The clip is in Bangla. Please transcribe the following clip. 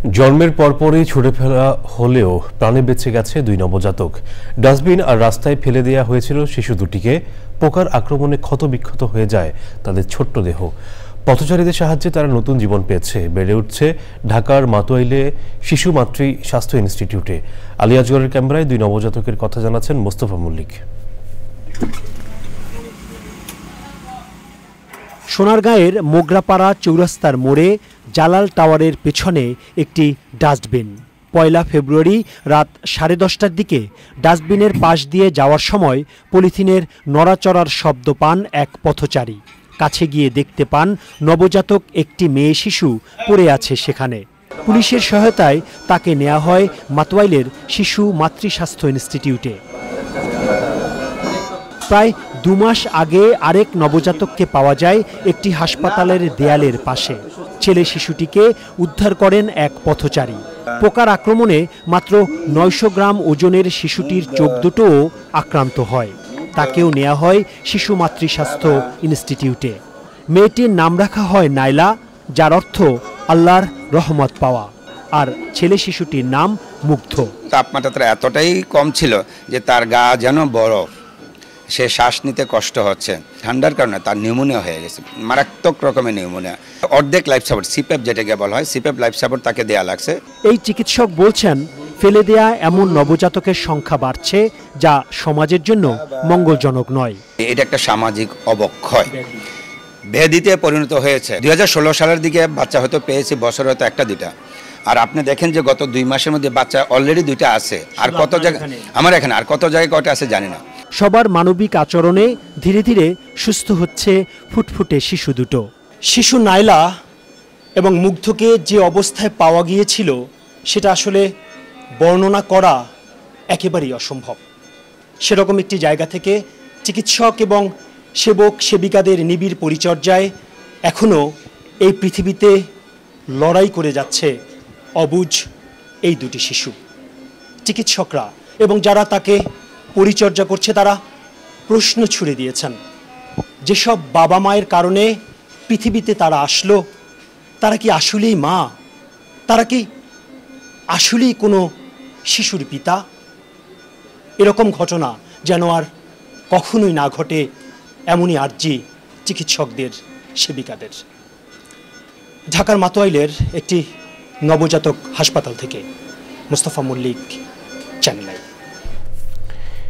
জন্মের পরপরই ছুটে ফেলা হলেও প্রাণে বেঁচে গেছে দুই নবজাতক। ডাস্টবিন আর রাস্তায় ফেলে দেওয়া হয়েছিল শিশু দুটিকে। পোকার আক্রমণে ক্ষতবিক্ষত হয়ে যায় তাদের ছোট্ট দেহ। পথচারীদের সাহায্যে তারা নতুন জীবন পেয়েছে। বেড়ে উঠছে ঢাকার মাতোয়াইলে শিশু মাতৃ স্বাস্থ্য ইনস্টিটিউটে। আলিয়াজগড়ের ক্যামেরায় দুই নবজাতকের কথা জানাচ্ছেন মোস্তফা মল্লিক। সোনারগাঁয়ের মোগরাপাড়া চৌরাস্তার মোড়ে জালাল টাওয়ারের পেছনে একটি ডাস্টবিন। ১ ফেব্রুয়ারি রাত 10:30টার দিকে ডাস্টবিনের পাশ দিয়ে যাওয়ার সময় পলিথিনের নড়াচড়ার শব্দ পান এক পথচারী। কাছে গিয়ে দেখতে পান নবজাতক একটি মেয়ে শিশু পড়ে আছে সেখানে। পুলিশের সহায়তায় তাকে নেওয়া হয় মাতোয়াইলের শিশু মাতৃস্বাস্থ্য ইনস্টিটিউটে। প্রায় 2 মাস আগে আরেক নবজাতককে পাওয়া যায় একটি হাসপাতালের দেয়ালের পাশে। ছেলে শিশুটিকে উদ্ধার করেন এক পথচারী। পোকার আক্রমণে মাত্র 900 গ্রাম ওজনের শিশুটির চোখ দুটোও আক্রান্ত হয়। তাকেও নেওয়া হয় শিশু মাতৃস্বাস্থ্য ইনস্টিটিউটে। মেয়েটির নাম রাখা হয় নাইলা, যার অর্থ আল্লাহর রহমত পাওয়া। আর ছেলে শিশুটির নাম মুগ্ধ। তাপমাত্রা এতটাই কম ছিল যে তার গা যেন বরফ, সে শ্বাস নিতে কষ্ট হচ্ছে। ঠান্ডার কারণে তার নিউমোনিয়া হয়ে গেছে, মারাত্মক রকমের নিউমোনিয়া। অর্ধেক লাইফ সাপোর্ট, সিপ্যাপ যেটাকে বলা হয়, সিপ্যাপ লাইফ সাপোর্ট তাকে দেয়া লাগছে। এই চিকিৎসক বলছেন, ফেলে দেয়া এমন নবজাতকের সংখ্যা বাড়ছে, যা সমাজের জন্য মঙ্গলজনক নয়। এটা একটা সামাজিক অবক্ষয়, ব্যাধিতে পরিণত হয়েছে। 2016 সালের দিকে বাচ্চা হয়তো পেয়েছি, বছর হয়তো 1-2টা। আর আপনি দেখেন যে গত 2 মাসের মধ্যে বাচ্চা অলরেডি 2টা আছে। আর কত জায়গায় আমার এখানে আর কত জায়গায় কয়টা আছে জানি না। সবার মানবিক আচরণে ধীরে ধীরে সুস্থ হচ্ছে ফুটফুটে শিশু দুটো। শিশু নাইলা এবং মুগ্ধকে যে অবস্থায় পাওয়া গিয়েছিল সেটা আসলে বর্ণনা করা একেবারেই অসম্ভব। সেরকম একটি জায়গা থেকে চিকিৎসক এবং সেবক সেবিকাদের নিবিড় পরিচর্যায় এখনও এই পৃথিবীতে লড়াই করে যাচ্ছে অবুঝ এই দুটি শিশু। চিকিৎসকরা এবং যারা তাকে পরিচর্যা করছে তারা প্রশ্ন ছুড়ে দিয়েছেন, যেসব বাবা মায়ের কারণে পৃথিবীতে তারা আসলো, তারা কি আসলেই মা? তারা কি আসলেই কোনো শিশুর পিতা? এরকম ঘটনা যেন আর কখনোই না ঘটে, এমনই আর্জি চিকিৎসকদের, সেবিকাদের। ঢাকার মাতোয়াইলের একটি নবজাতক হাসপাতাল থেকে মোস্তফা মল্লিক, চ্যানেল।